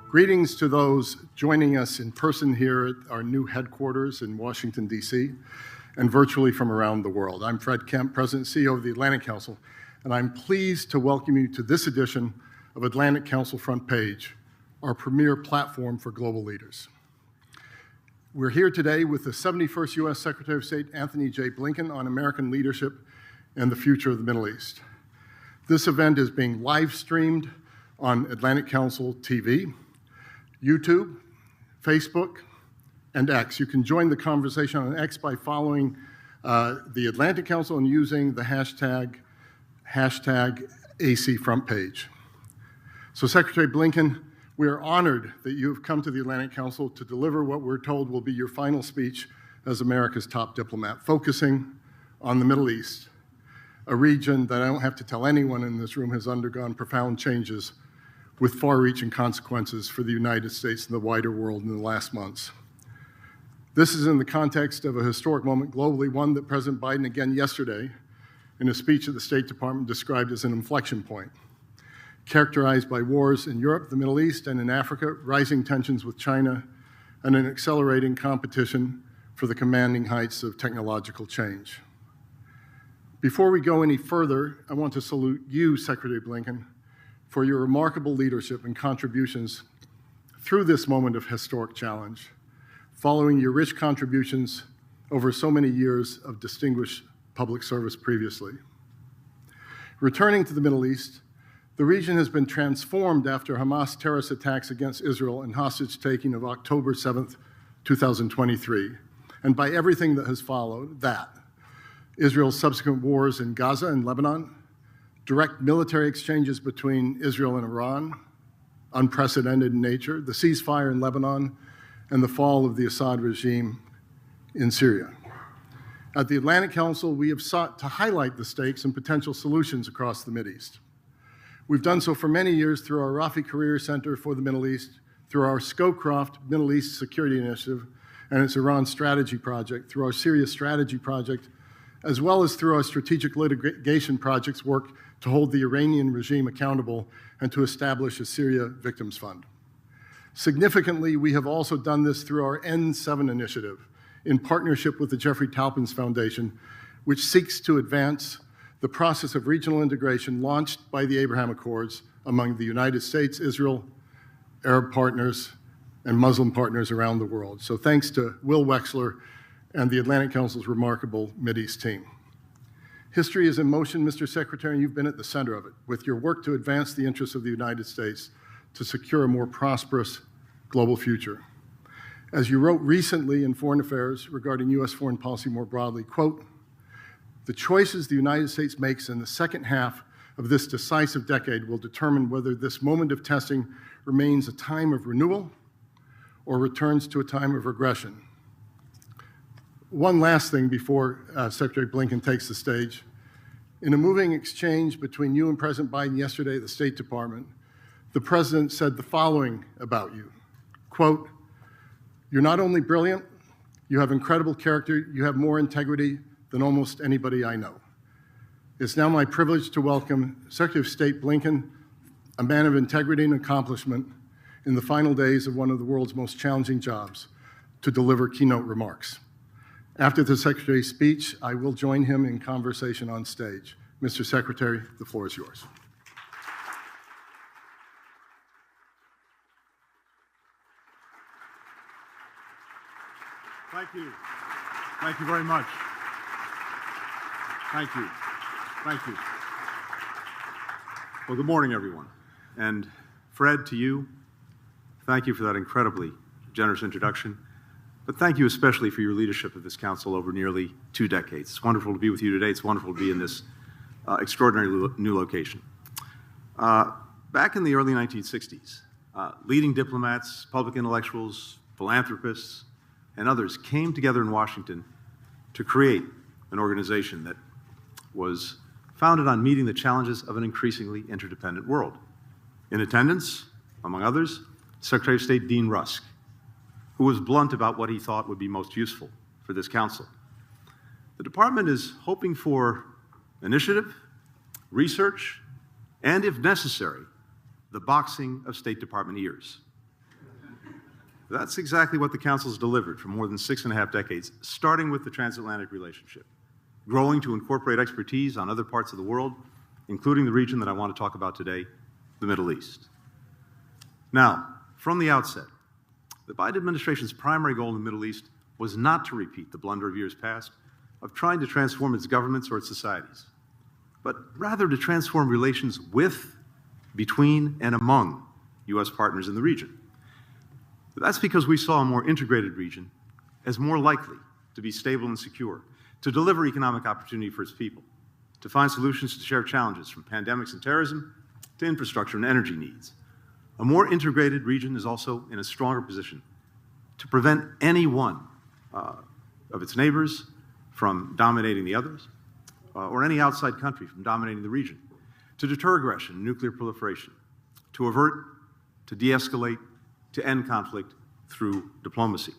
Greetings to those joining us in person here at our new headquarters in Washington, D.C., and virtually from around the world. I'm Fred Kemp, President and CEO of the Atlantic Council, and I'm pleased to welcome you to this edition of Atlantic Council Front Page, our premier platform for global leaders. We're here today with the 71st U.S. Secretary of State, Antony J. Blinken, on American leadership and the future of the Middle East. This event is being live-streamed on Atlantic Council TV, YouTube, Facebook, and X. You can join the conversation on X by following the Atlantic Council and using the hashtag AC Front Page. So Secretary Blinken, we are honored that you have come to the Atlantic Council to deliver what we're told will be your final speech as America's top diplomat, focusing on the Middle East, a region that I don't have to tell anyone in this room has undergone profound changes with far-reaching consequences for the United States and the wider world in the last months. This is in the context of a historic moment globally, one that President Biden again yesterday, in a speech at the State Department, described as an inflection point, characterized by wars in Europe, the Middle East, and in Africa, rising tensions with China, and an accelerating competition for the commanding heights of technological change. Before we go any further, I want to salute you, Secretary Blinken, for your remarkable leadership and contributions through this moment of historic challenge, following your rich contributions over so many years of distinguished public service previously. Returning to the Middle East, the region has been transformed after Hamas terrorist attacks against Israel and hostage-taking of October 7th, 2023, and by everything that has followed that. Israel's subsequent wars in Gaza and Lebanon, direct military exchanges between Israel and Iran, unprecedented in nature, the ceasefire in Lebanon, and the fall of the Assad regime in Syria. At the Atlantic Council, we have sought to highlight the stakes and potential solutions across the Mideast. We've done so for many years through our Rafi Career Center for the Middle East, through our Scowcroft Middle East Security Initiative and its Iran Strategy Project, through our Syria Strategy Project, as well as through our strategic litigation projects work to hold the Iranian regime accountable and to establish a Syria Victims Fund. Significantly, we have also done this through our N7 initiative in partnership with the Jeffrey Taupins Foundation, which seeks to advance the process of regional integration launched by the Abraham Accords among the United States, Israel, Arab partners, and Muslim partners around the world. So thanks to Will Wexler and the Atlantic Council's remarkable Mideast team. History is in motion, Mr. Secretary, and you've been at the center of it, with your work to advance the interests of the United States to secure a more prosperous global future. As you wrote recently in Foreign Affairs regarding U.S. foreign policy more broadly, quote, "The choices the United States makes in the second half of this decisive decade will determine whether this moment of testing remains a time of renewal or returns to a time of regression." One last thing before Secretary Blinken takes the stage. In a moving exchange between you and President Biden yesterday at the State Department, the President said the following about you, quote, "You're not only brilliant, you have incredible character, you have more integrity than almost anybody I know. It's now my privilege to welcome Secretary of State Blinken, a man of integrity and accomplishment, in the final days of one of the world's most challenging jobs, to deliver keynote remarks. After the Secretary's speech, I will join him in conversation on stage. Mr. Secretary, the floor is yours." Thank you. Thank you very much. Thank you. Thank you. Well, good morning, everyone. And Fred, to you, thank you for that incredibly generous introduction. But thank you especially for your leadership of this council over nearly 2 decades. It's wonderful to be with you today. It's wonderful to be in this extraordinary new location. Back in the early 1960s, leading diplomats, public intellectuals, philanthropists, and others came together in Washington to create an organization that was founded on meeting the challenges of an increasingly interdependent world. In attendance, among others, Secretary of State Dean Rusk, who was blunt about what he thought would be most useful for this council. The department is hoping for initiative, research, and, if necessary, the boxing of State Department ears. That's exactly what the Council's delivered for more than 6.5 decades, starting with the transatlantic relationship, growing to incorporate expertise on other parts of the world, including the region that I want to talk about today, the Middle East. Now, from the outset, the Biden administration's primary goal in the Middle East was not to repeat the blunder of years past of trying to transform its governments or its societies, but rather to transform relations with, between, and among U.S. partners in the region. That's because we saw a more integrated region as more likely to be stable and secure, to deliver economic opportunity for its people, to find solutions to shared challenges from pandemics and terrorism to infrastructure and energy needs. A more integrated region is also in a stronger position to prevent any one of its neighbors from dominating the others, or any outside country from dominating the region, to deter aggression and nuclear proliferation, to avert, to de-escalate, to end conflict through diplomacy.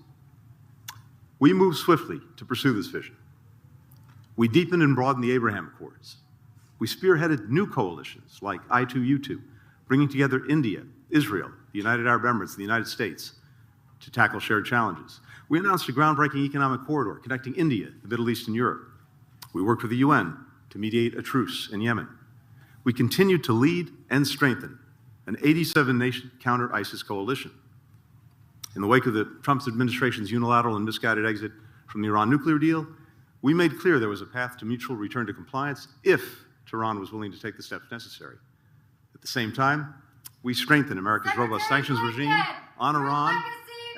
We moved swiftly to pursue this vision. We deepened and broadened the Abraham Accords. We spearheaded new coalitions like I2U2, bringing together India, Israel, the United Arab Emirates, and the United States to tackle shared challenges. We announced a groundbreaking economic corridor connecting India, the Middle East, and Europe. We worked with the UN to mediate a truce in Yemen. We continued to lead and strengthen an 87-nation counter-ISIS coalition. In the wake of the Trump administration's unilateral and misguided exit from the Iran nuclear deal, we made clear there was a path to mutual return to compliance if Tehran was willing to take the steps necessary. At the same time, we strengthened America's robust sanctions regime on Iran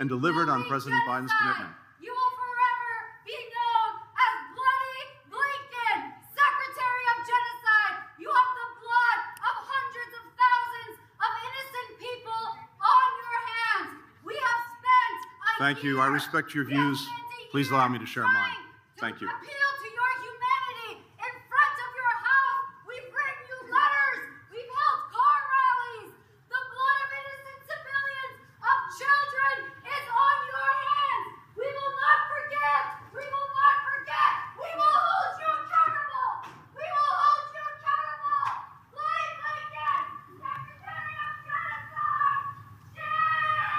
and delivered on President Biden's commitment. You will forever be known as Bloody Blinken, Secretary of Genocide. You have the blood of hundreds of thousands of innocent people on your hands. We have spent Thank you. I respect your views. Please allow me to share mine. Thank you. Appeal to your humanity in front of your house. We bring you letters. We've held car rallies. The blood of innocent civilians, of children, is on your hands. We will not forget. We will not forget. We will hold you accountable. We will hold you accountable. Bloody Blinken, Secretary of Genocide. Shame!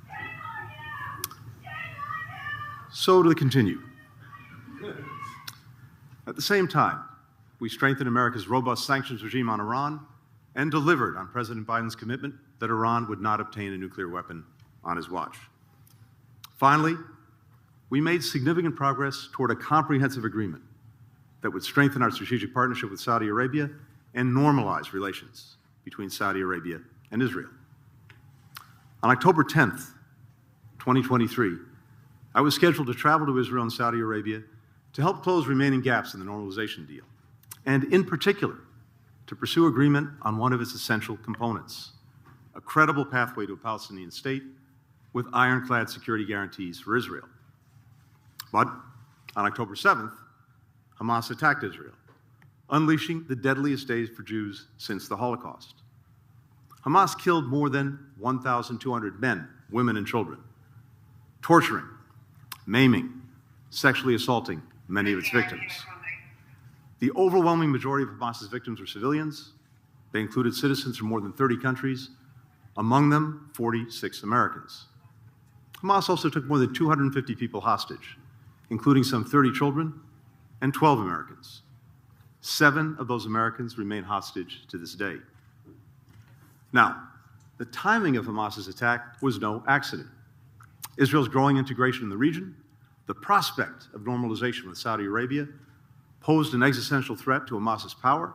Shame on you! Shame on you! So to continue. At the same time, we strengthened America's robust sanctions regime on Iran and delivered on President Biden's commitment that Iran would not obtain a nuclear weapon on his watch. Finally, we made significant progress toward a comprehensive agreement that would strengthen our strategic partnership with Saudi Arabia and normalize relations between Saudi Arabia and Israel. On October 10th, 2023, I was scheduled to travel to Israel and Saudi Arabia to help close remaining gaps in the normalization deal, and in particular, to pursue agreement on one of its essential components, a credible pathway to a Palestinian state with ironclad security guarantees for Israel. But on October 7th, Hamas attacked Israel, unleashing the deadliest days for Jews since the Holocaust. Hamas killed more than 1,200 men, women, and children, torturing, maiming, sexually assaulting many of its victims. The overwhelming majority of Hamas's victims were civilians. They included citizens from more than 30 countries, among them 46 Americans. Hamas also took more than 250 people hostage, including some 30 children and 12 Americans. 7 of those Americans remain hostage to this day. Now, the timing of Hamas's attack was no accident. Israel's growing integration in the region, the prospect of normalization with Saudi Arabia, posed an existential threat to Hamas's power,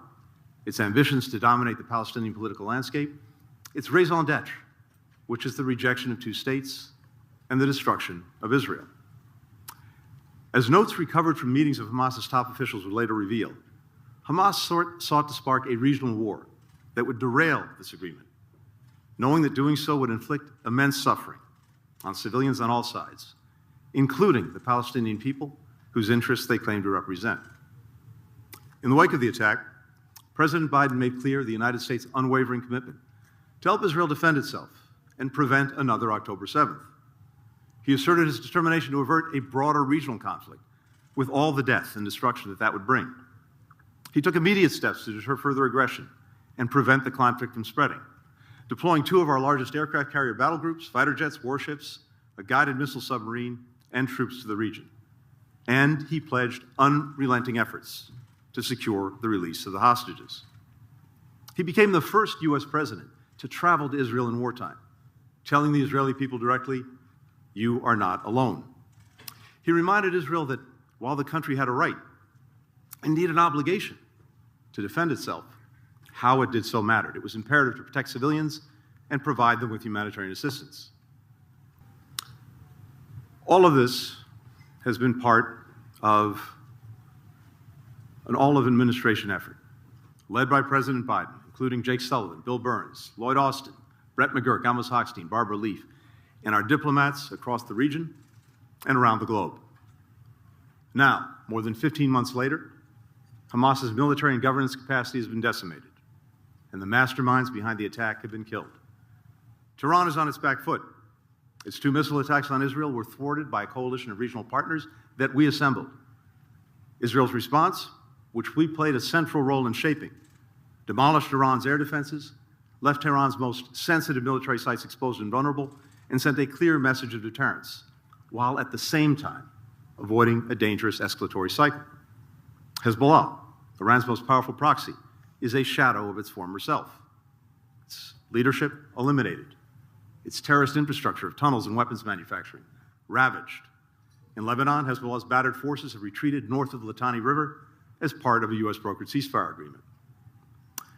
its ambitions to dominate the Palestinian political landscape, its raison d'etre, which is the rejection of 2 states and the destruction of Israel. As notes recovered from meetings of Hamas's top officials would later reveal, Hamas sought to spark a regional war that would derail this agreement, knowing that doing so would inflict immense suffering on civilians on all sides, including the Palestinian people whose interests they claim to represent. In the wake of the attack, President Biden made clear the United States' unwavering commitment to help Israel defend itself and prevent another October 7th. He asserted his determination to avert a broader regional conflict with all the death and destruction that would bring. He took immediate steps to deter further aggression and prevent the conflict from spreading, deploying 2 of our largest aircraft carrier battle groups, fighter jets, warships, a guided missile submarine, and troops to the region. And he pledged unrelenting efforts to secure the release of the hostages. He became the first U.S. president to travel to Israel in wartime, telling the Israeli people directly, "You are not alone." He reminded Israel that while the country had a right, indeed an obligation, to defend itself, how it did so mattered. It was imperative to protect civilians and provide them with humanitarian assistance. All of this has been part of an all-of-administration effort, led by President Biden, including Jake Sullivan, Bill Burns, Lloyd Austin, Brett McGurk, Amos Hochstein, Barbara Leaf, and our diplomats across the region and around the globe. Now, more than 15 months later, Hamas's military and governance capacity has been decimated, and the masterminds behind the attack have been killed. Tehran is on its back foot. Its 2 missile attacks on Israel were thwarted by a coalition of regional partners that we assembled. Israel's response, which we played a central role in shaping, demolished Iran's air defenses, left Tehran's most sensitive military sites exposed and vulnerable, and sent a clear message of deterrence, while at the same time avoiding a dangerous escalatory cycle. Hezbollah, Iran's most powerful proxy, is a shadow of its former self. Its leadership eliminated. Its terrorist infrastructure of tunnels and weapons manufacturing ravaged. In Lebanon, Hezbollah's battered forces have retreated north of the Litani River as part of a U.S. brokered ceasefire agreement.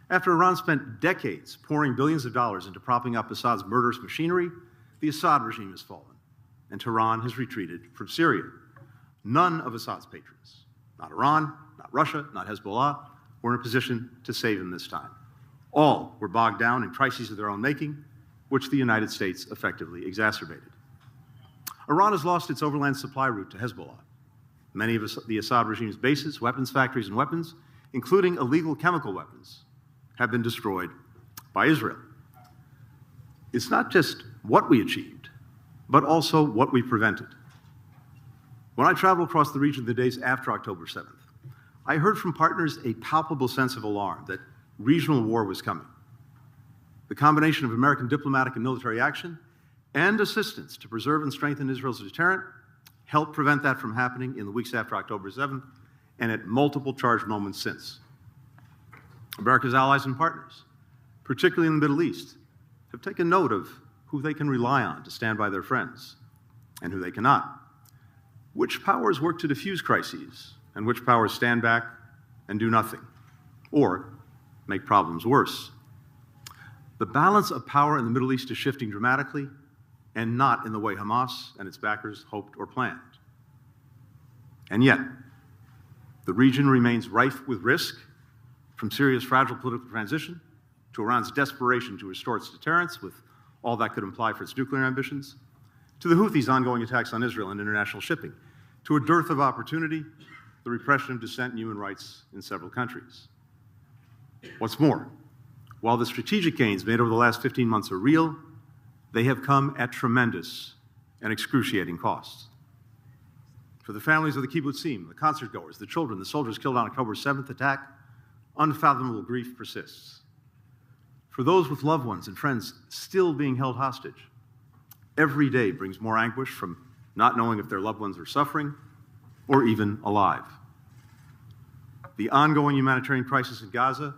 After Iran spent decades pouring billions of dollars into propping up Assad's murderous machinery, the Assad regime has fallen, and Tehran has retreated from Syria. None of Assad's patrons, not Iran, not Russia, not Hezbollah, were in a position to save him this time. All were bogged down in crises of their own making, which the United States effectively exacerbated. Iran has lost its overland supply route to Hezbollah. Many of the Assad regime's bases, weapons factories, and weapons, including illegal chemical weapons, have been destroyed by Israel. It's not just what we achieved, but also what we prevented. When I traveled across the region the days after October 7th, I heard from partners a palpable sense of alarm that regional war was coming. The combination of American diplomatic and military action and assistance to preserve and strengthen Israel's deterrent helped prevent that from happening in the weeks after October 7th and at multiple charged moments since. America's allies and partners, particularly in the Middle East, have taken note of who they can rely on to stand by their friends and who they cannot. Which powers work to diffuse crises and which powers stand back and do nothing or make problems worse. The balance of power in the Middle East is shifting dramatically and not in the way Hamas and its backers hoped or planned. And yet, the region remains rife with risk, from Syria's fragile political transition to Iran's desperation to restore its deterrence with all that could imply for its nuclear ambitions, to the Houthis' ongoing attacks on Israel and international shipping, to a dearth of opportunity, the repression of dissent and human rights in several countries. What's more, while the strategic gains made over the last 15 months are real, they have come at tremendous and excruciating costs. For the families of the kibbutzim, the concert-goers, the children, the soldiers killed on October 7th attack, unfathomable grief persists. For those with loved ones and friends still being held hostage, every day brings more anguish from not knowing if their loved ones are suffering or even alive. The ongoing humanitarian crisis in Gaza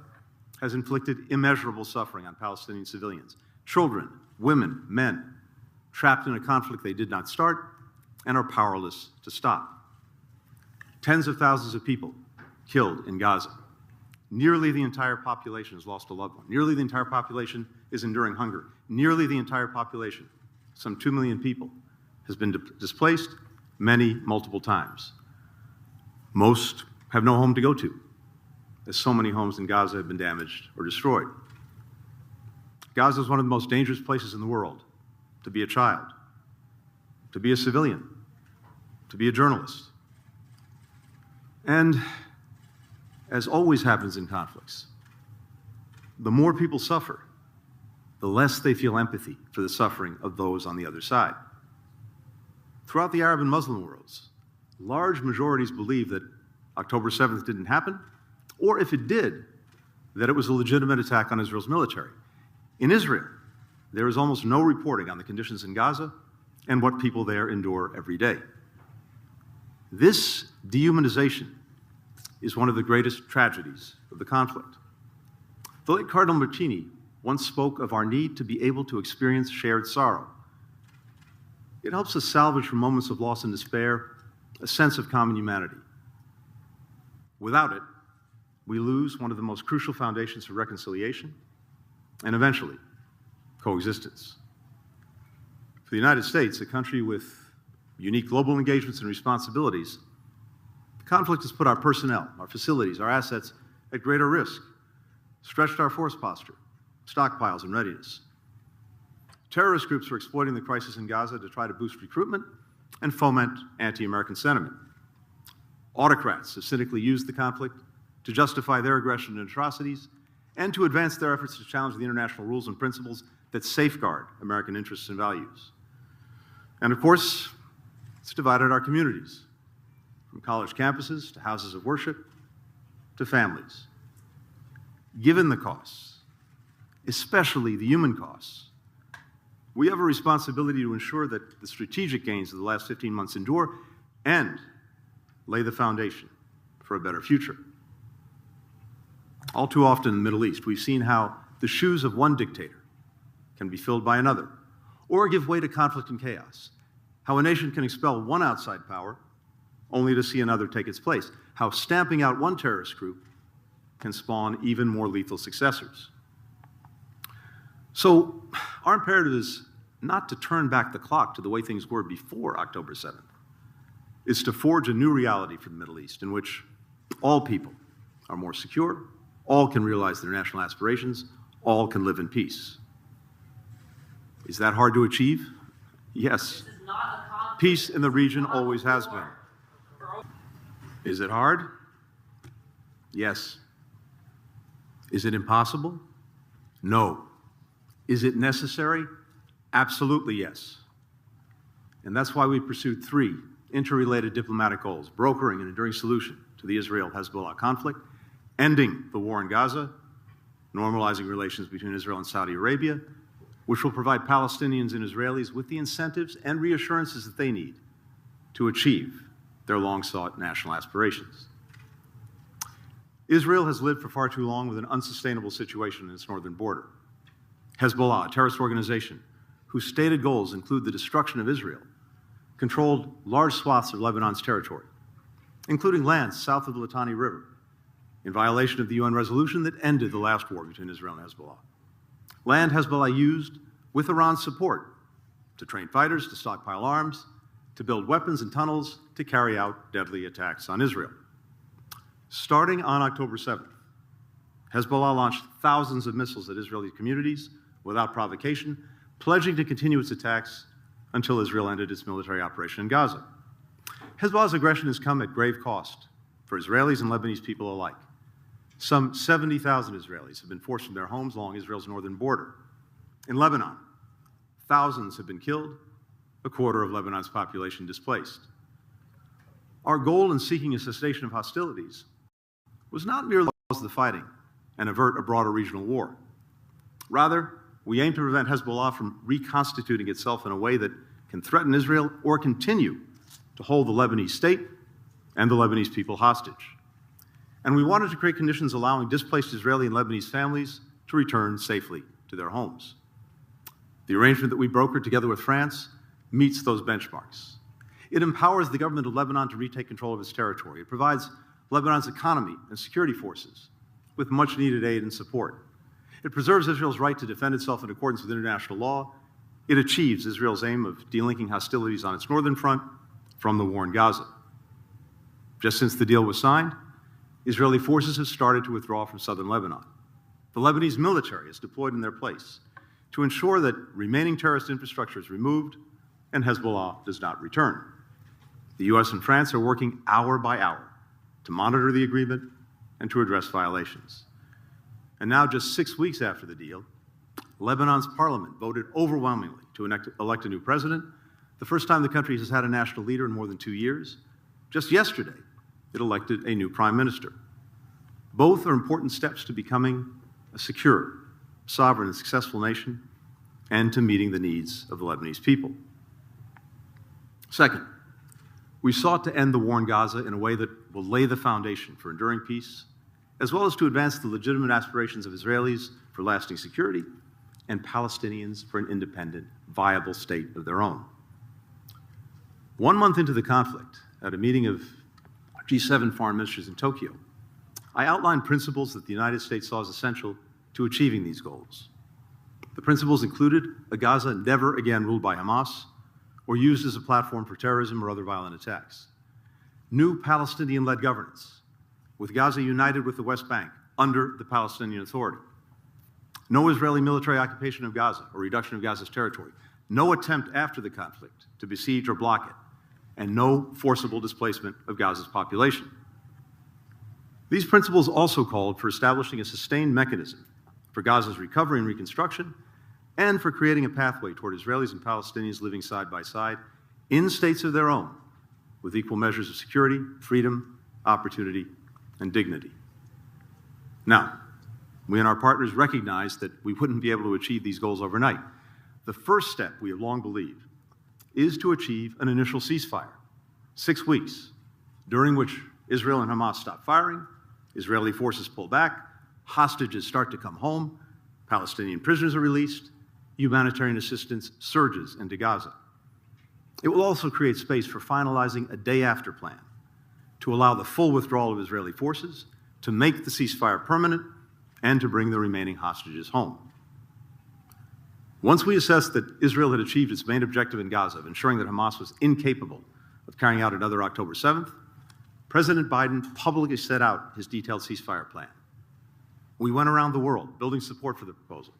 has inflicted immeasurable suffering on Palestinian civilians, children, women, men, trapped in a conflict they did not start and are powerless to stop. Tens of thousands of people killed in Gaza. Nearly the entire population has lost a loved one. Nearly the entire population is enduring hunger. Nearly the entire population, some 2 million people, has been displaced, many multiple times. Most have no home to go to, as so many homes in Gaza have been damaged or destroyed. Gaza is one of the most dangerous places in the world to be a child, to be a civilian, to be a journalist. And as always happens in conflicts, the more people suffer, the less they feel empathy for the suffering of those on the other side. Throughout the Arab and Muslim worlds, large majorities believe that October 7th didn't happen, or if it did, that it was a legitimate attack on Israel's military. In Israel, there is almost no reporting on the conditions in Gaza and what people there endure every day. This dehumanization is one of the greatest tragedies of the conflict. The late Cardinal Martini once spoke of our need to be able to experience shared sorrow. It helps us salvage from moments of loss and despair a sense of common humanity. Without it, we lose one of the most crucial foundations for reconciliation and eventually coexistence. For the United States, a country with unique global engagements and responsibilities, the conflict has put our personnel, our facilities, our assets at greater risk, stretched our force posture, stockpiles, and readiness. Terrorist groups are exploiting the crisis in Gaza to try to boost recruitment and foment anti-American sentiment. Autocrats have cynically used the conflict to justify their aggression and atrocities and to advance their efforts to challenge the international rules and principles that safeguard American interests and values. And of course, it's divided our communities, from college campuses to houses of worship to families. Given the costs, especially the human costs, we have a responsibility to ensure that the strategic gains of the last 15 months endure and lay the foundation for a better future. All too often in the Middle East, we've seen how the shoes of one dictator can be filled by another, or give way to conflict and chaos. How a nation can expel one outside power only to see another take its place. How stamping out one terrorist group can spawn even more lethal successors. So our imperative is not to turn back the clock to the way things were before October 7th. It's to forge a new reality for the Middle East in which all people are more secure, all can realize their national aspirations, all can live in peace. Is that hard to achieve? Yes. Peace in the region always has been. Is it hard? Yes. Is it impossible? No. Is it necessary? Absolutely yes. And that's why we pursued three interrelated diplomatic goals: brokering an enduring solution to the Israel-Hezbollah conflict, ending the war in Gaza, normalizing relations between Israel and Saudi Arabia, which will provide Palestinians and Israelis with the incentives and reassurances that they need to achieve their long-sought national aspirations. Israel has lived for far too long with an unsustainable situation in its northern border. Hezbollah, a terrorist organization whose stated goals include the destruction of Israel, controlled large swaths of Lebanon's territory, including lands south of the Litani River, in violation of the UN resolution that ended the last war between Israel and Hezbollah. Land Hezbollah used, with Iran's support, to train fighters, to stockpile arms, to build weapons and tunnels, to carry out deadly attacks on Israel. Starting on October 7th, Hezbollah launched thousands of missiles at Israeli communities without provocation, pledging to continue its attacks until Israel ended its military operation in Gaza. Hezbollah's aggression has come at grave cost for Israelis and Lebanese people alike. Some 70,000 Israelis have been forced from their homes along Israel's northern border. In Lebanon, thousands have been killed, a quarter of Lebanon's population displaced. Our goal in seeking a cessation of hostilities was not merely to pause the fighting and avert a broader regional war. Rather, we aim to prevent Hezbollah from reconstituting itself in a way that can threaten Israel or continue to hold the Lebanese state and the Lebanese people hostage. And we wanted to create conditions allowing displaced Israeli and Lebanese families to return safely to their homes. The arrangement that we brokered together with France meets those benchmarks. It empowers the government of Lebanon to retake control of its territory. It provides Lebanon's economy and security forces with much-needed aid and support. It preserves Israel's right to defend itself in accordance with international law. It achieves Israel's aim of delinking hostilities on its northern front from the war in Gaza. Just since the deal was signed, Israeli forces have started to withdraw from southern Lebanon. The Lebanese military is deployed in their place to ensure that remaining terrorist infrastructure is removed and Hezbollah does not return. The U.S. and France are working hour by hour to monitor the agreement and to address violations. And now, just 6 weeks after the deal, Lebanon's parliament voted overwhelmingly to elect a new president, the first time the country has had a national leader in more than 2 years. Just yesterday, it elected a new prime minister. Both are important steps to becoming a secure, sovereign, and successful nation, and to meeting the needs of the Lebanese people. Second, we sought to end the war in Gaza in a way that will lay the foundation for enduring peace, as well as to advance the legitimate aspirations of Israelis for lasting security and Palestinians for an independent, viable state of their own. 1 month into the conflict, at a meeting of G7 foreign ministers in Tokyo, I outlined principles that the United States saw as essential to achieving these goals. The principles included a Gaza never again ruled by Hamas or used as a platform for terrorism or other violent attacks. New Palestinian-led governance, with Gaza united with the West Bank under the Palestinian Authority. No Israeli military occupation of Gaza or reduction of Gaza's territory. No attempt after the conflict to besiege or block it. And no forcible displacement of Gaza's population. These principles also called for establishing a sustained mechanism for Gaza's recovery and reconstruction, and for creating a pathway toward Israelis and Palestinians living side by side in states of their own, with equal measures of security, freedom, opportunity, and dignity. Now, we and our partners recognize that we wouldn't be able to achieve these goals overnight. The first step, we have long believed, is to achieve an initial ceasefire, 6 weeks, during which Israel and Hamas stop firing, Israeli forces pull back, hostages start to come home, Palestinian prisoners are released, humanitarian assistance surges into Gaza. It will also create space for finalizing a day-after plan to allow the full withdrawal of Israeli forces, to make the ceasefire permanent, and to bring the remaining hostages home. Once we assessed that Israel had achieved its main objective in Gaza of ensuring that Hamas was incapable of carrying out another October 7th, President Biden publicly set out his detailed ceasefire plan. We went around the world building support for the proposal.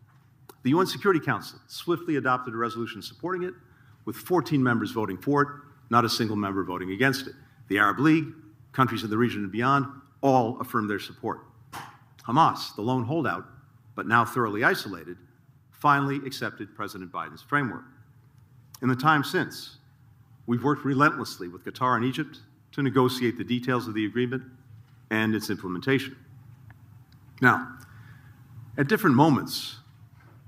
The UN Security Council swiftly adopted a resolution supporting it, with 14 members voting for it, not a single member voting against it. The Arab League, countries in the region and beyond, all affirmed their support. Hamas, the lone holdout, but now thoroughly isolated, finally accepted President Biden's framework. In the time since, we've worked relentlessly with Qatar and Egypt to negotiate the details of the agreement and its implementation. Now, at different moments,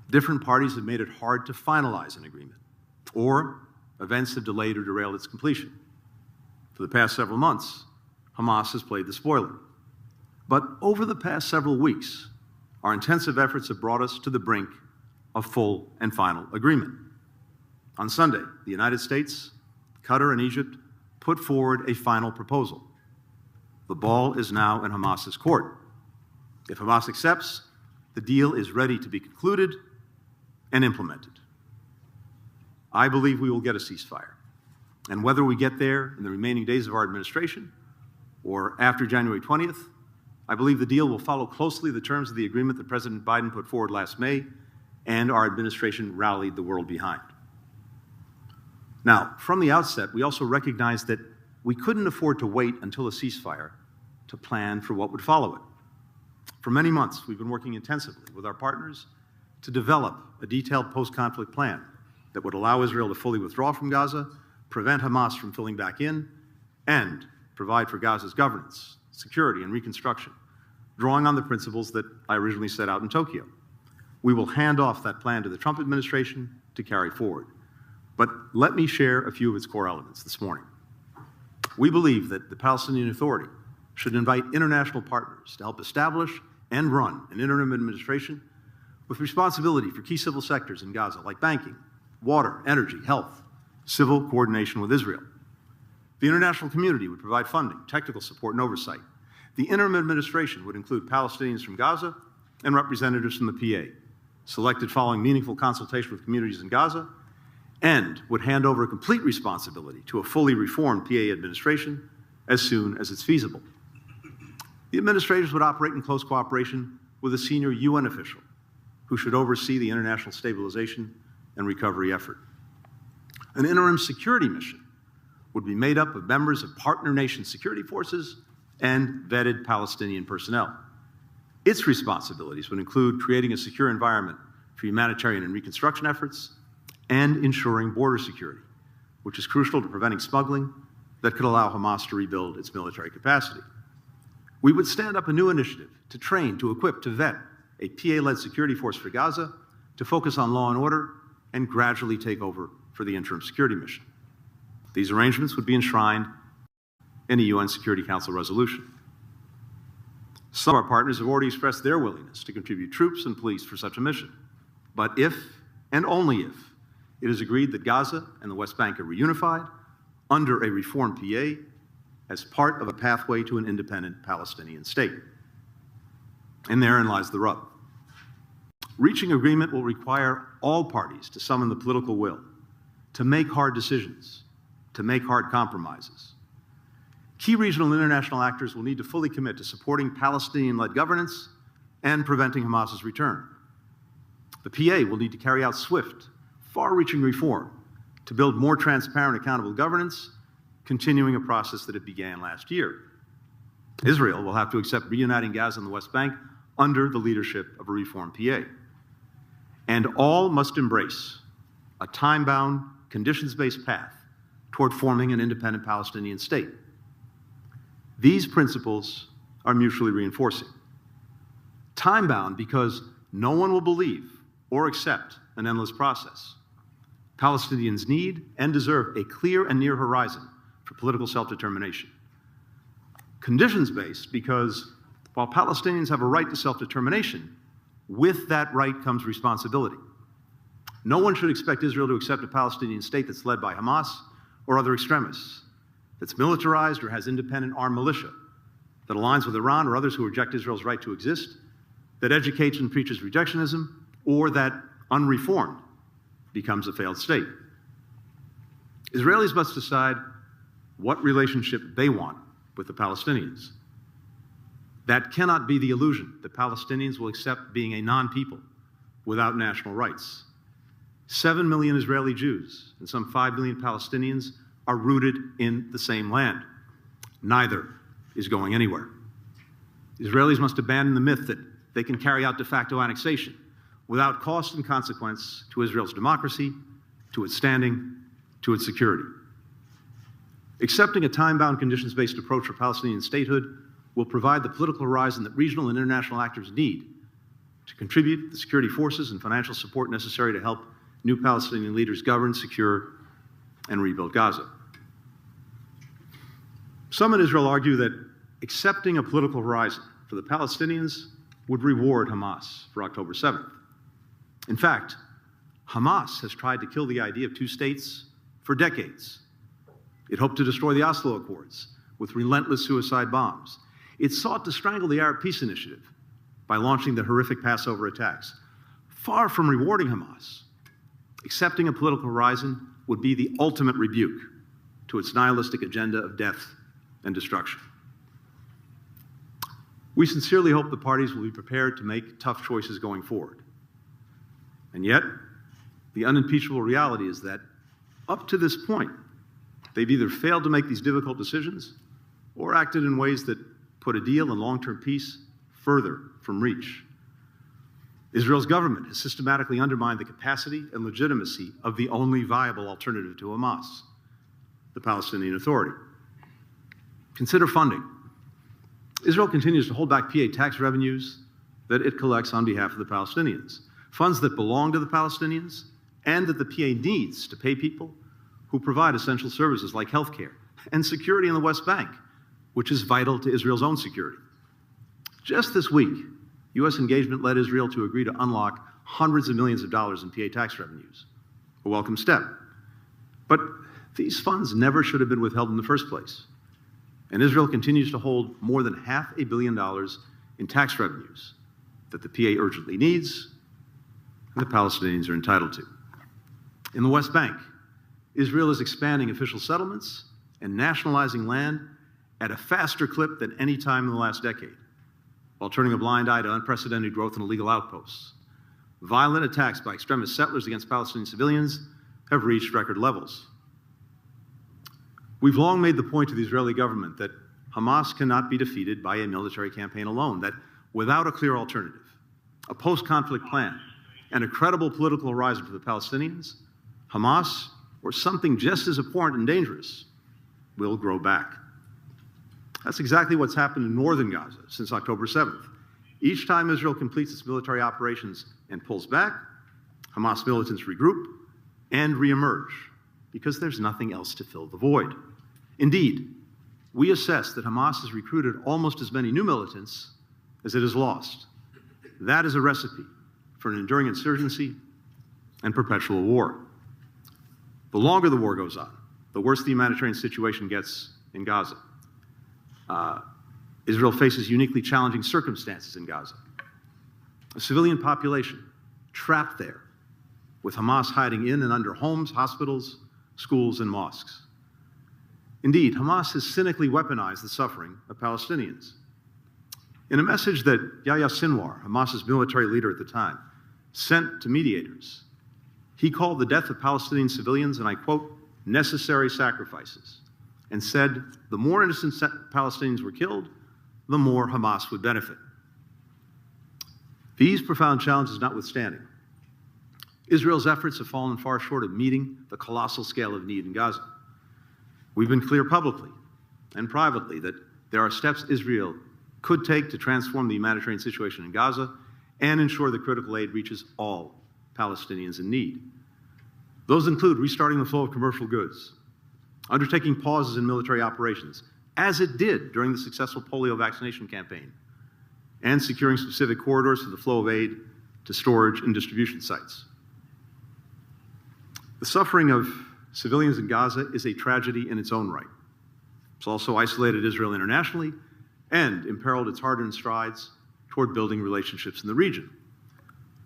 different parties have made it hard to finalize an agreement, or events have delayed or derailed its completion. For the past several months, Hamas has played the spoiler. But over the past several weeks, our intensive efforts have brought us to the brink of full and final agreement. On Sunday, the United States, Qatar, and Egypt put forward a final proposal. The ball is now in Hamas's court. If Hamas accepts, the deal is ready to be concluded and implemented. I believe we will get a ceasefire. And whether we get there in the remaining days of our administration or after January 20th, I believe the deal will follow closely the terms of the agreement that President Biden put forward last May and our administration rallied the world behind. Now, from the outset, we also recognized that we couldn't afford to wait until a ceasefire to plan for what would follow it. For many months, we've been working intensively with our partners to develop a detailed post-conflict plan that would allow Israel to fully withdraw from Gaza, prevent Hamas from filling back in, and provide for Gaza's governance, security, and reconstruction, drawing on the principles that I originally set out in Tokyo. We will hand off that plan to the Trump administration to carry forward. But let me share a few of its core elements this morning. We believe that the Palestinian Authority should invite international partners to help establish and run an interim administration with responsibility for key civil sectors in Gaza, like banking, water, energy, health, civil coordination with Israel. The international community would provide funding, technical support, and oversight. The interim administration would include Palestinians from Gaza and representatives from the PA, selected following meaningful consultation with communities in Gaza, and would hand over complete responsibility to a fully reformed PA administration as soon as it's feasible. The administrators would operate in close cooperation with a senior UN official who should oversee the international stabilization and recovery effort. An interim security mission would be made up of members of partner nation security forces and vetted Palestinian personnel. Its responsibilities would include creating a secure environment for humanitarian and reconstruction efforts and ensuring border security, which is crucial to preventing smuggling that could allow Hamas to rebuild its military capacity. We would stand up a new initiative to train, to equip, to vet a PA-led security force for Gaza to focus on law and order and gradually take over for the interim security mission. These arrangements would be enshrined in a UN Security Council resolution. Some of our partners have already expressed their willingness to contribute troops and police for such a mission. But if, and only if, it is agreed that Gaza and the West Bank are reunified under a reformed PA as part of a pathway to an independent Palestinian state. And therein lies the rub. Reaching agreement will require all parties to summon the political will, to make hard decisions, to make hard compromises. Key regional and international actors will need to fully commit to supporting Palestinian-led governance and preventing Hamas's return. The PA will need to carry out swift, far-reaching reform to build more transparent, accountable governance, continuing a process that it began last year. Israel will have to accept reuniting Gaza and the West Bank under the leadership of a reformed PA. And all must embrace a time-bound, conditions-based path toward forming an independent Palestinian state. These principles are mutually reinforcing. Time-bound because no one will believe or accept an endless process. Palestinians need and deserve a clear and near horizon for political self-determination. Conditions-based because while Palestinians have a right to self-determination, with that right comes responsibility. No one should expect Israel to accept a Palestinian state that's led by Hamas or other extremists, that's militarized or has independent armed militia, that aligns with Iran or others who reject Israel's right to exist, that educates and preaches rejectionism, or that, unreformed, becomes a failed state. Israelis must decide what relationship they want with the Palestinians. That cannot be the illusion that Palestinians will accept being a non-people without national rights. 7 million Israeli Jews and some 5 million Palestinians are rooted in the same land. Neither is going anywhere. Israelis must abandon the myth that they can carry out de facto annexation without cost and consequence to Israel's democracy, to its standing, to its security. Accepting a time-bound, conditions-based approach for Palestinian statehood will provide the political horizon that regional and international actors need to contribute the security forces and financial support necessary to help new Palestinian leaders govern, secure, and rebuild Gaza. Some in Israel argue that accepting a political horizon for the Palestinians would reward Hamas for October 7th. In fact, Hamas has tried to kill the idea of two states for decades. It hoped to destroy the Oslo Accords with relentless suicide bombs. It sought to strangle the Arab Peace Initiative by launching the horrific Passover attacks. Far from rewarding Hamas, accepting a political horizon would be the ultimate rebuke to its nihilistic agenda of death and destruction. We sincerely hope the parties will be prepared to make tough choices going forward. And yet, the unimpeachable reality is that up to this point, they've either failed to make these difficult decisions or acted in ways that put a deal and long-term peace further from reach. Israel's government has systematically undermined the capacity and legitimacy of the only viable alternative to Hamas, the Palestinian Authority. Consider funding. Israel continues to hold back PA tax revenues that it collects on behalf of the Palestinians, funds that belong to the Palestinians and that the PA needs to pay people who provide essential services like healthcare and security in the West Bank, which is vital to Israel's own security. Just this week, U.S. engagement led Israel to agree to unlock hundreds of millions of dollars in PA tax revenues, a welcome step. But these funds never should have been withheld in the first place. And Israel continues to hold more than $500 million in tax revenues that the PA urgently needs and the Palestinians are entitled to. In the West Bank, Israel is expanding official settlements and nationalizing land at a faster clip than any time in the last decade, while turning a blind eye to unprecedented growth in illegal outposts. Violent attacks by extremist settlers against Palestinian civilians have reached record levels. We've long made the point to the Israeli government that Hamas cannot be defeated by a military campaign alone, that without a clear alternative, a post-conflict plan, and a credible political horizon for the Palestinians, Hamas, or something just as abhorrent and dangerous, will grow back. That's exactly what's happened in northern Gaza since October 7th. Each time Israel completes its military operations and pulls back, Hamas militants regroup and reemerge, because there's nothing else to fill the void. Indeed, we assess that Hamas has recruited almost as many new militants as it has lost. That is a recipe for an enduring insurgency and perpetual war. The longer the war goes on, the worse the humanitarian situation gets in Gaza. Israel faces uniquely challenging circumstances in Gaza. A civilian population trapped there, with Hamas hiding in and under homes, hospitals, schools, and mosques. Indeed, Hamas has cynically weaponized the suffering of Palestinians. In a message that Yahya Sinwar, Hamas's military leader at the time, sent to mediators, he called the death of Palestinian civilians, and I quote, necessary sacrifices, and said the more innocent Palestinians were killed, the more Hamas would benefit. These profound challenges notwithstanding, Israel's efforts have fallen far short of meeting the colossal scale of need in Gaza. We've been clear publicly and privately that there are steps Israel could take to transform the humanitarian situation in Gaza and ensure that critical aid reaches all Palestinians in need. Those include restarting the flow of commercial goods, undertaking pauses in military operations, as it did during the successful polio vaccination campaign, and securing specific corridors for the flow of aid to storage and distribution sites. The suffering of civilians in Gaza is a tragedy in its own right. It's also isolated Israel internationally and imperiled its hard-earned strides toward building relationships in the region.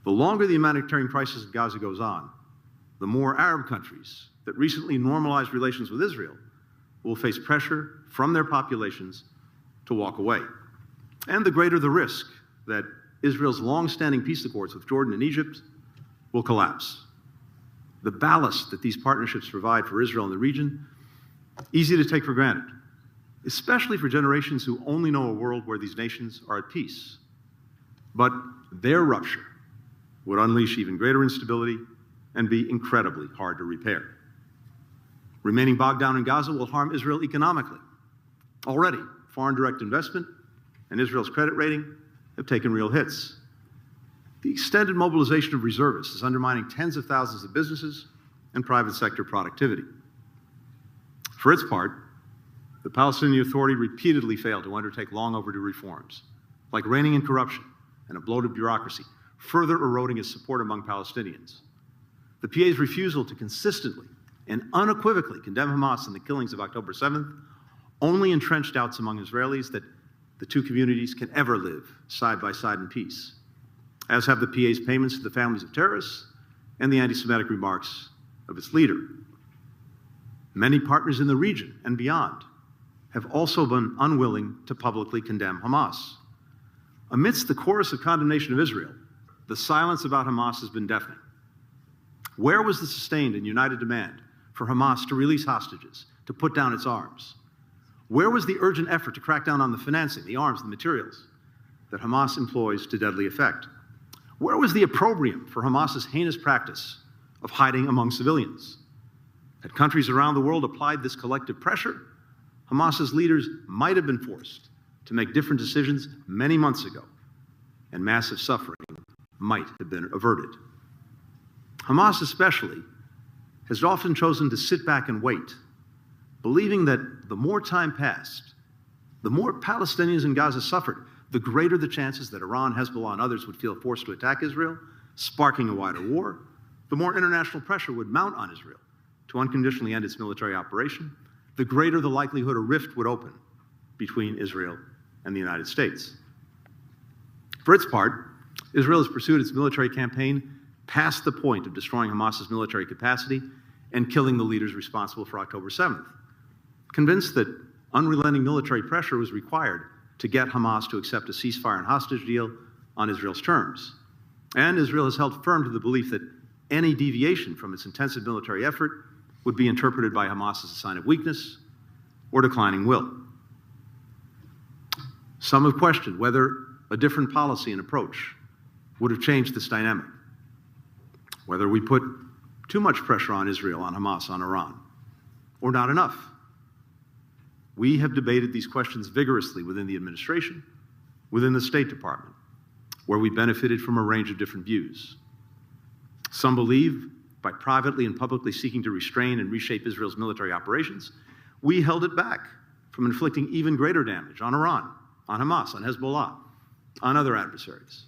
The longer the humanitarian crisis in Gaza goes on, the more Arab countries that recently normalized relations with Israel will face pressure from their populations to walk away. And the greater the risk that Israel's long-standing peace accords with Jordan and Egypt will collapse. The ballast that these partnerships provide for Israel in the region, easy to take for granted, especially for generations who only know a world where these nations are at peace. But their rupture would unleash even greater instability and be incredibly hard to repair. Remaining bogged down in Gaza will harm Israel economically. Already, foreign direct investment and Israel's credit rating have taken real hits. The extended mobilization of reservists is undermining tens of thousands of businesses and private sector productivity. For its part, the Palestinian Authority repeatedly failed to undertake long overdue reforms, like reining in corruption and a bloated bureaucracy, further eroding its support among Palestinians. The PA's refusal to consistently and unequivocally condemn Hamas in the killings of October 7th only entrenched doubts among Israelis that the two communities can ever live side by side in peace, as have the PA's payments to the families of terrorists and the anti-Semitic remarks of its leader. Many partners in the region and beyond have also been unwilling to publicly condemn Hamas. Amidst the chorus of condemnation of Israel, the silence about Hamas has been deafening. Where was the sustained and united demand for Hamas to release hostages, to put down its arms? Where was the urgent effort to crack down on the financing, the arms, the materials that Hamas employs to deadly effect? Where was the opprobrium for Hamas's heinous practice of hiding among civilians? Had countries around the world applied this collective pressure, Hamas's leaders might have been forced to make different decisions many months ago, and massive suffering might have been averted. Hamas especially has often chosen to sit back and wait, believing that the more time passed, the more Palestinians in Gaza suffered, the greater the chances that Iran, Hezbollah, and others would feel forced to attack Israel, sparking a wider war, the more international pressure would mount on Israel to unconditionally end its military operation, the greater the likelihood a rift would open between Israel and the United States. For its part, Israel has pursued its military campaign past the point of destroying Hamas's military capacity and killing the leaders responsible for October 7th, convinced that unrelenting military pressure was required to get Hamas to accept a ceasefire and hostage deal on Israel's terms. And Israel has held firm to the belief that any deviation from its intensive military effort would be interpreted by Hamas as a sign of weakness or declining will. Some have questioned whether a different policy and approach would have changed this dynamic, whether we put too much pressure on Israel, on Hamas, on Iran, or not enough. We have debated these questions vigorously within the administration, within the State Department, where we benefited from a range of different views. Some believe by privately and publicly seeking to restrain and reshape Israel's military operations, we held it back from inflicting even greater damage on Iran, on Hamas, on Hezbollah, on other adversaries.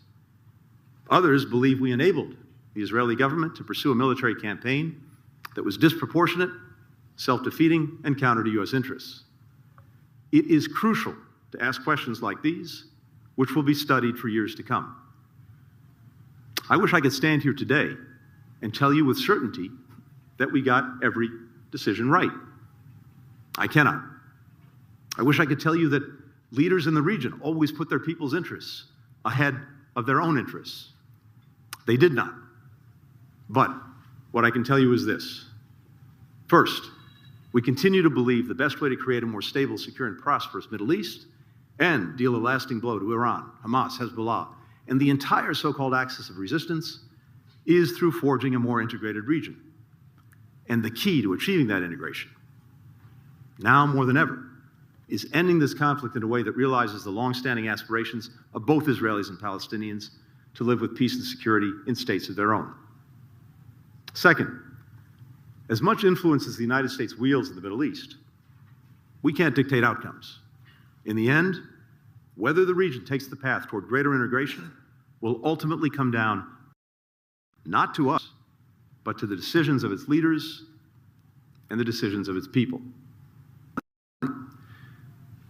Others believe we enabled the Israeli government to pursue a military campaign that was disproportionate, self-defeating, and counter to U.S. interests. It is crucial to ask questions like these, which will be studied for years to come. I wish I could stand here today and tell you with certainty that we got every decision right. I cannot. I wish I could tell you that leaders in the region always put their people's interests ahead of their own interests. They did not. But what I can tell you is this. First, we continue to believe the best way to create a more stable, secure, and prosperous Middle East and deal a lasting blow to Iran, Hamas, Hezbollah, and the entire so-called axis of resistance is through forging a more integrated region. And the key to achieving that integration, now more than ever, is ending this conflict in a way that realizes the long-standing aspirations of both Israelis and Palestinians to live with peace and security in states of their own. Second, as much influence as the United States wields in the Middle East, we can't dictate outcomes. In the end, whether the region takes the path toward greater integration will ultimately come down not to us, but to the decisions of its leaders and the decisions of its people.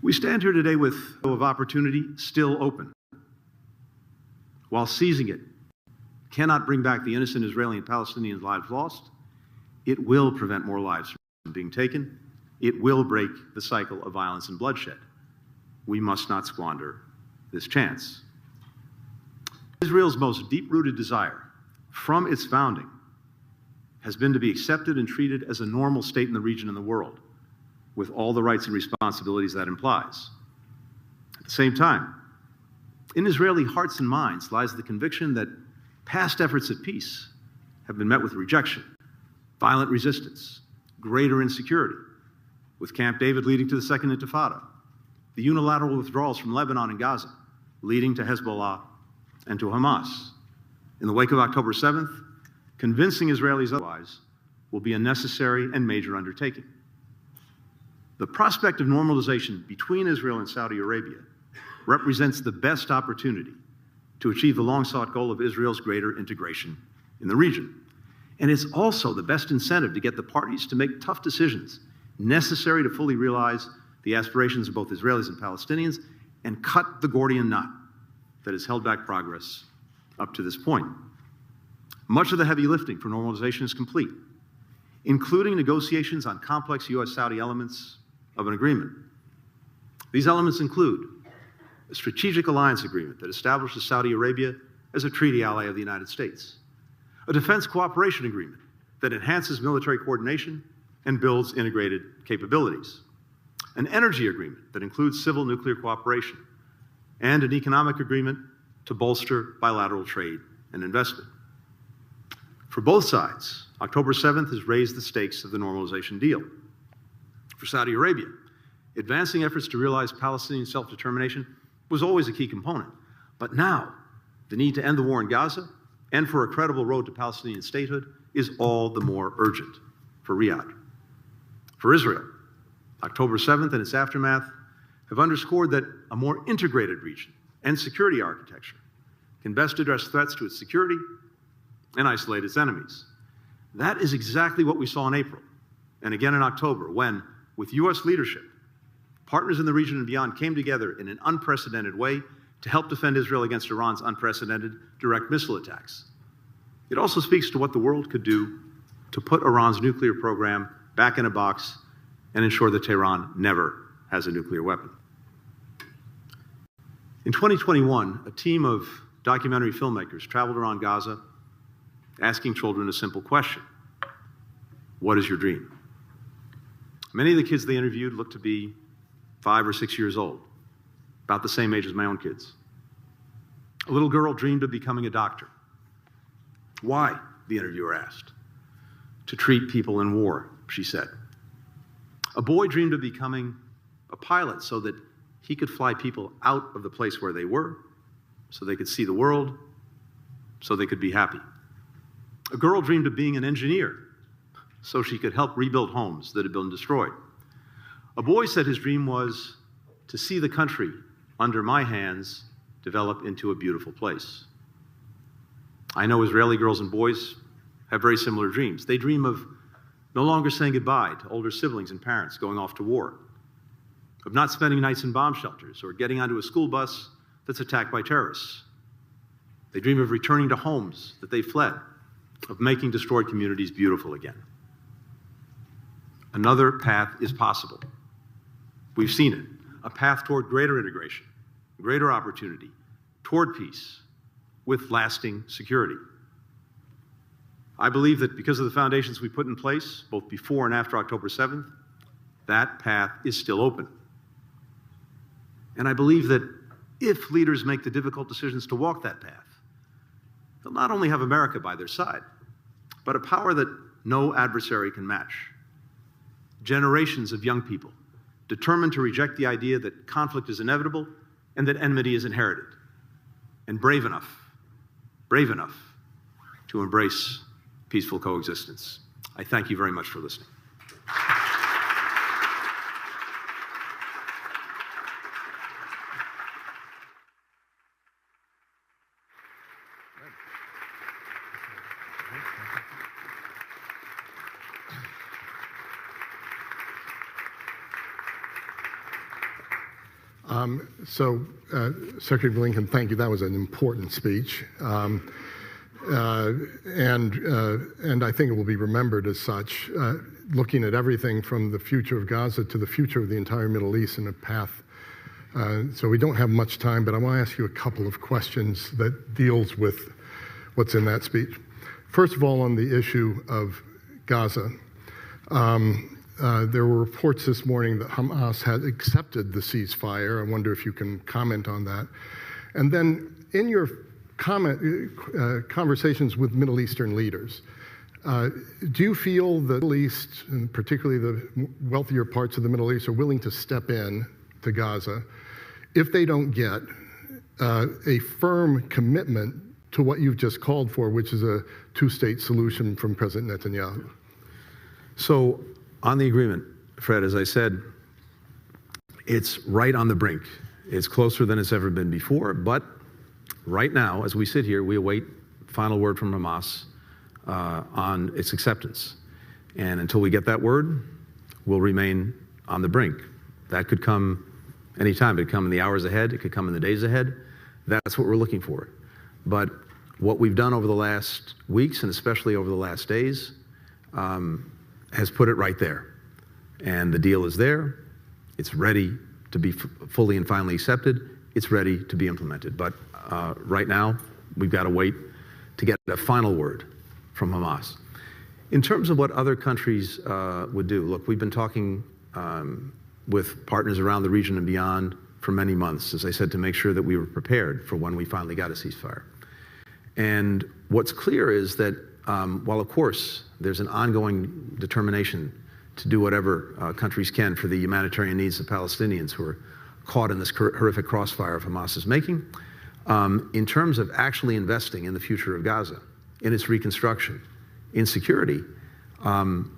We stand here today with a window of opportunity still open. While seizing it cannot bring back the innocent Israeli and Palestinian lives lost, it will prevent more lives from being taken. It will break the cycle of violence and bloodshed. We must not squander this chance. Israel's most deep-rooted desire from its founding has been to be accepted and treated as a normal state in the region and the world, with all the rights and responsibilities that implies. At the same time, in Israeli hearts and minds lies the conviction that past efforts at peace have been met with rejection, violent resistance, greater insecurity, with Camp David leading to the Second Intifada, the unilateral withdrawals from Lebanon and Gaza, leading to Hezbollah and to Hamas. In the wake of October 7th, convincing Israelis otherwise will be a necessary and major undertaking. The prospect of normalization between Israel and Saudi Arabia represents the best opportunity to achieve the long-sought goal of Israel's greater integration in the region. And it's also the best incentive to get the parties to make tough decisions necessary to fully realize the aspirations of both Israelis and Palestinians and cut the Gordian knot that has held back progress up to this point. Much of the heavy lifting for normalization is complete, including negotiations on complex U.S.-Saudi elements of an agreement. These elements include a strategic alliance agreement that establishes Saudi Arabia as a treaty ally of the United States, a defense cooperation agreement that enhances military coordination and builds integrated capabilities, an energy agreement that includes civil nuclear cooperation, and an economic agreement to bolster bilateral trade and investment. For both sides, October 7th has raised the stakes of the normalization deal. For Saudi Arabia, advancing efforts to realize Palestinian self-determination was always a key component. But now, the need to end the war in Gaza and for a credible road to Palestinian statehood is all the more urgent for Riyadh. For Israel, October 7th and its aftermath have underscored that a more integrated region and security architecture can best address threats to its security and isolate its enemies. That is exactly what we saw in April and again in October when, with U.S. leadership, partners in the region and beyond came together in an unprecedented way to help defend Israel against Iran's unprecedented direct missile attacks. It also speaks to what the world could do to put Iran's nuclear program back in a box and ensure that Tehran never has a nuclear weapon. In 2021, a team of documentary filmmakers traveled around Gaza asking children a simple question: what is your dream? Many of the kids they interviewed looked to be 5 or 6 years old, about the same age as my own kids. A little girl dreamed of becoming a doctor. Why? The interviewer asked. To treat people in war, she said. A boy dreamed of becoming a pilot so that he could fly people out of the place where they were, so they could see the world, so they could be happy. A girl dreamed of being an engineer so she could help rebuild homes that had been destroyed. A boy said his dream was to see the country under my hands develop into a beautiful place. I know Israeli girls and boys have very similar dreams. They dream of no longer saying goodbye to older siblings and parents going off to war, of not spending nights in bomb shelters or getting onto a school bus that's attacked by terrorists. They dream of returning to homes that they fled, of making destroyed communities beautiful again. Another path is possible. We've seen it, a path toward greater integration, greater opportunity, toward peace, with lasting security. I believe that because of the foundations we put in place, both before and after October 7th, that path is still open. And I believe that if leaders make the difficult decisions to walk that path, they'll not only have America by their side, but a power that no adversary can match. Generations of young people determined to reject the idea that conflict is inevitable and that enmity is inherited, and brave enough to embrace peaceful coexistence. I thank you very much for listening. Secretary Blinken, thank you. That was an important speech. And I think it will be remembered as such, looking at everything from the future of Gaza to the future of the entire Middle East in a path. So we don't have much time, but I want to ask you a couple of questions that deals with what's in that speech. First of all, on the issue of Gaza, there were reports this morning that Hamas had accepted the ceasefire. I wonder if you can comment on that. And then in your conversations with Middle Eastern leaders, do you feel the Middle East, and particularly the wealthier parts of the Middle East, are willing to step in to Gaza if they don't get a firm commitment to what you've just called for, which is a two-state solution from President Netanyahu? So on the agreement, Fred, as I said, it's right on the brink. It's closer than it's ever been before, but right now, as we sit here, we await final word from Hamas on its acceptance. And until we get that word, we'll remain on the brink. That could come anytime. It could come in the hours ahead. It could come in the days ahead. That's what we're looking for. But what we've done over the last weeks, and especially over the last days, has put it right there. And the deal is there. It's ready to be fully and finally accepted. It's ready to be implemented. But right now, we've got to wait to get a final word from Hamas. In terms of what other countries would do, look, we've been talking with partners around the region and beyond for many months, as I said, to make sure that we were prepared for when we finally got a ceasefire. And what's clear is that while, of course, there's an ongoing determination to do whatever countries can for the humanitarian needs of Palestinians who are caught in this horrific crossfire of Hamas is making, in terms of actually investing in the future of Gaza, in its reconstruction, in security,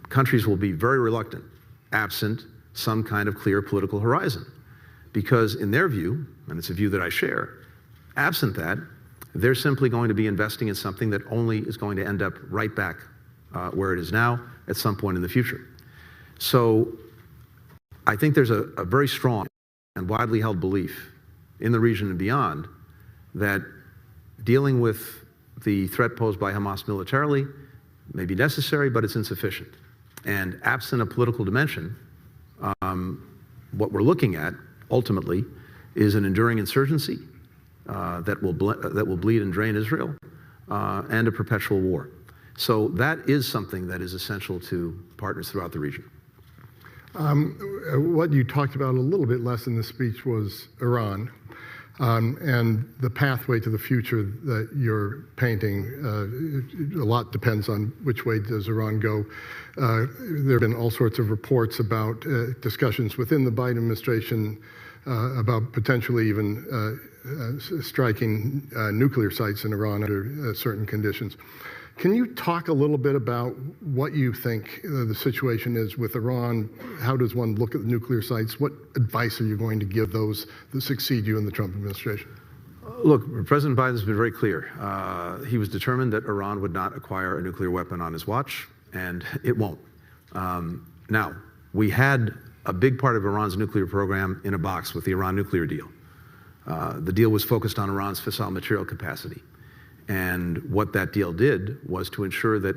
countries will be very reluctant, absent some kind of clear political horizon. Because in their view, and it's a view that I share, absent that, they're simply going to be investing in something that only is going to end up right back where it is now at some point in the future. So I think there's a very strong and widely held belief in the region and beyond that dealing with the threat posed by Hamas militarily may be necessary, but it's insufficient. And absent a political dimension, what we're looking at ultimately is an enduring insurgency that will bleed and drain Israel, and a perpetual war. So that is something that is essential to partners throughout the region. What you talked about a little bit less in the speech was Iran, and the pathway to the future that you're painting. A lot depends on which way does Iran go. There have been all sorts of reports about discussions within the Biden administration about potentially even striking nuclear sites in Iran under certain conditions. Can you talk a little bit about what you think the situation is with Iran? How does one look at the nuclear sites? What advice are you going to give those that succeed you in the Trump administration? Look, President Biden's been very clear. He was determined that Iran would not acquire a nuclear weapon on his watch, and it won't. Now, we had a big part of Iran's nuclear program in a box with the Iran nuclear deal. The deal was focused on Iran's fissile material capacity. And what that deal did was to ensure that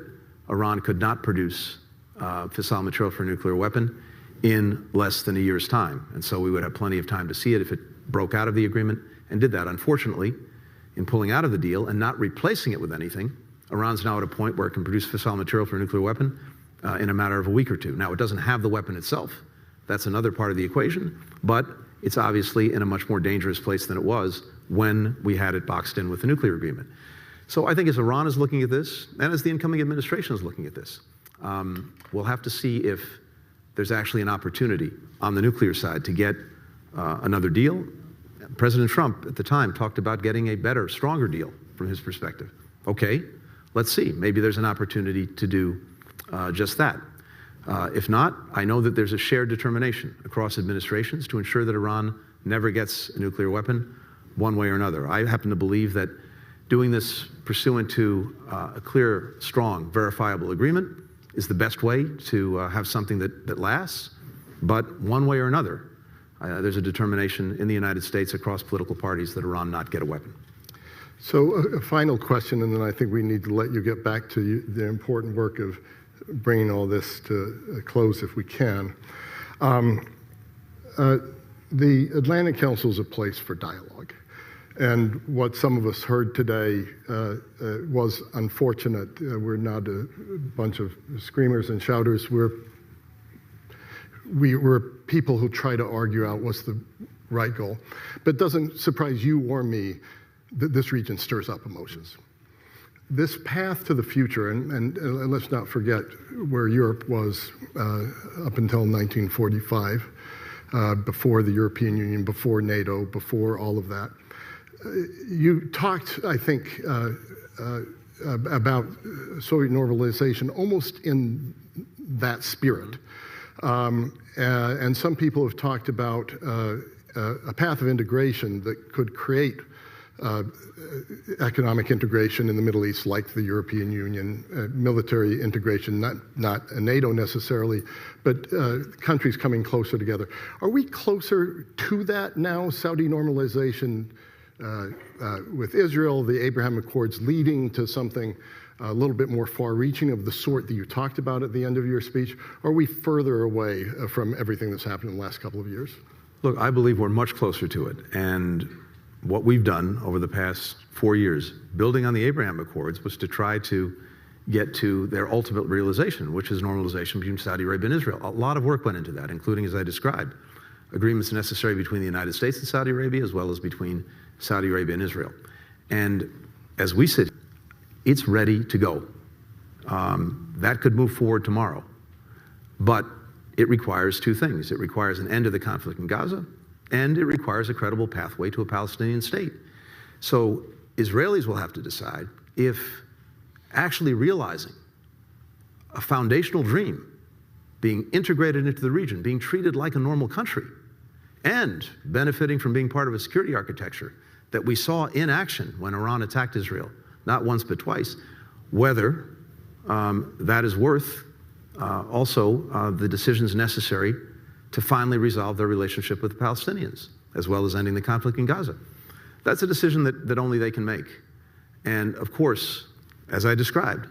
Iran could not produce fissile material for a nuclear weapon in less than a year's time. And so we would have plenty of time to see it if it broke out of the agreement, and did that. Unfortunately, in pulling out of the deal and not replacing it with anything, Iran's now at a point where it can produce fissile material for a nuclear weapon in a matter of a week or two. Now, it doesn't have the weapon itself. That's another part of the equation, but it's obviously in a much more dangerous place than it was when we had it boxed in with the nuclear agreement. So I think as Iran is looking at this, and as the incoming administration is looking at this, we'll have to see if there's actually an opportunity on the nuclear side to get another deal. President Trump at the time talked about getting a better, stronger deal from his perspective. Okay, let's see. Maybe there's an opportunity to do just that. If not, I know that there's a shared determination across administrations to ensure that Iran never gets a nuclear weapon one way or another. I happen to believe that doing this pursuant to a clear, strong, verifiable agreement is the best way to have something that lasts. But one way or another, there's a determination in the United States across political parties that Iran not get a weapon. So a final question, and then I think we need to let you get back to the important work of bringing all this to a close if we can. The Atlantic Council is a place for dialogue. And what some of us heard today was unfortunate. We're not a bunch of screamers and shouters. We're people who try to argue out what's the right goal. But it doesn't surprise you or me that this region stirs up emotions. This path to the future, and let's not forget where Europe was up until 1945, before the European Union, before NATO, before all of that. You talked, I think, about Soviet normalization almost in that spirit. And some people have talked about a path of integration that could create economic integration in the Middle East, like the European Union, military integration, not a NATO necessarily, but countries coming closer together. Are we closer to that now? Saudi normalization with Israel, the Abraham Accords leading to something a little bit more far-reaching of the sort that you talked about at the end of your speech? Are we further away from everything that's happened in the last couple of years? Look, I believe we're much closer to it. And what we've done over the past 4 years, building on the Abraham Accords, was to try to get to their ultimate realization, which is normalization between Saudi Arabia and Israel. A lot of work went into that, including, as I described, agreements necessary between the United States and Saudi Arabia, as well as between Saudi Arabia and Israel. And as we sit, it's ready to go. That could move forward tomorrow. But it requires two things. It requires an end to the conflict in Gaza, and it requires a credible pathway to a Palestinian state. So Israelis will have to decide if actually realizing a foundational dream, being integrated into the region, being treated like a normal country, and benefiting from being part of a security architecture that we saw in action when Iran attacked Israel, not once but twice, whether that is worth also the decisions necessary to finally resolve their relationship with the Palestinians, as well as ending the conflict in Gaza. That's a decision that only they can make. And of course, as I described,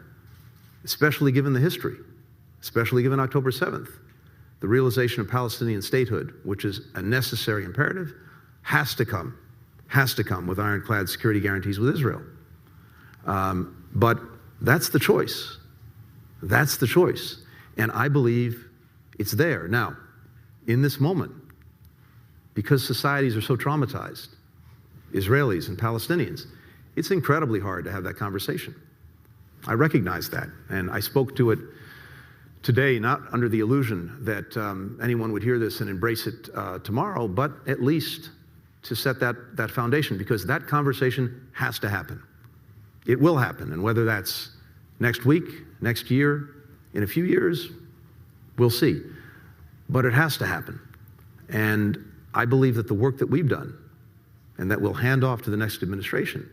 especially given the history, especially given October 7th, the realization of Palestinian statehood, which is a necessary imperative, has to come with ironclad security guarantees with Israel. But that's the choice. That's the choice. And I believe it's there. Now, in this moment, because societies are so traumatized, Israelis and Palestinians, it's incredibly hard to have that conversation. I recognize that, and I spoke to it today, not under the illusion that anyone would hear this and embrace it tomorrow, but at least to set that foundation, because that conversation has to happen. It will happen, and whether that's next week, next year, in a few years, we'll see. But it has to happen. And I believe that the work that we've done and that we'll hand off to the next administration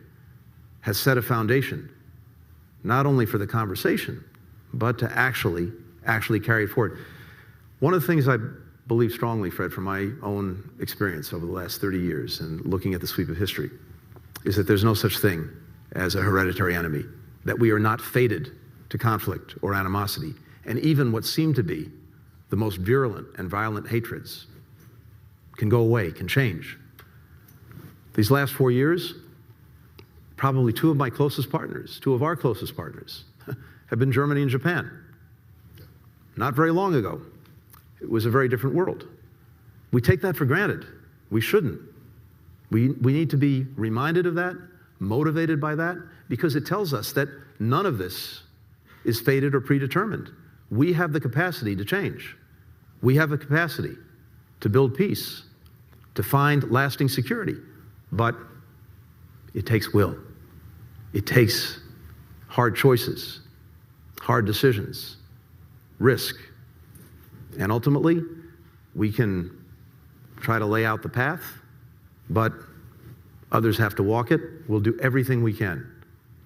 has set a foundation, not only for the conversation, but to actually carry it forward. One of the things I believe strongly, Fred, from my own experience over the last 30 years and looking at the sweep of history, is that there's no such thing as a hereditary enemy, that we are not fated to conflict or animosity, and even what seem to be the most virulent and violent hatreds can go away, can change. These last 4 years, probably two of our closest partners, have been Germany and Japan. Not very long ago, it was a very different world. We take that for granted. We shouldn't. We need to be reminded of that, motivated by that, because it tells us that none of this is fated or predetermined. We have the capacity to change. We have the capacity to build peace, to find lasting security. But it takes will. It takes hard choices, hard decisions, risk. And ultimately, we can try to lay out the path, but others have to walk it. We'll do everything we can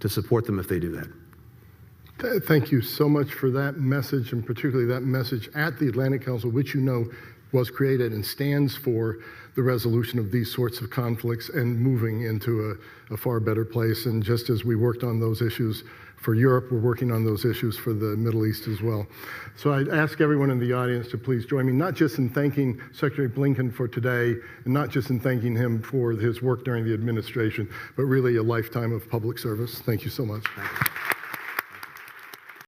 to support them if they do that. Thank you so much for that message, and particularly that message at the Atlantic Council, which you know was created and stands for the resolution of these sorts of conflicts and moving into a far better place. And just as we worked on those issues for Europe, we're working on those issues for the Middle East as well. So I'd ask everyone in the audience to please join me, not just in thanking Secretary Blinken for today, and not just in thanking him for his work during the administration, but really a lifetime of public service. Thank you so much. Thank you.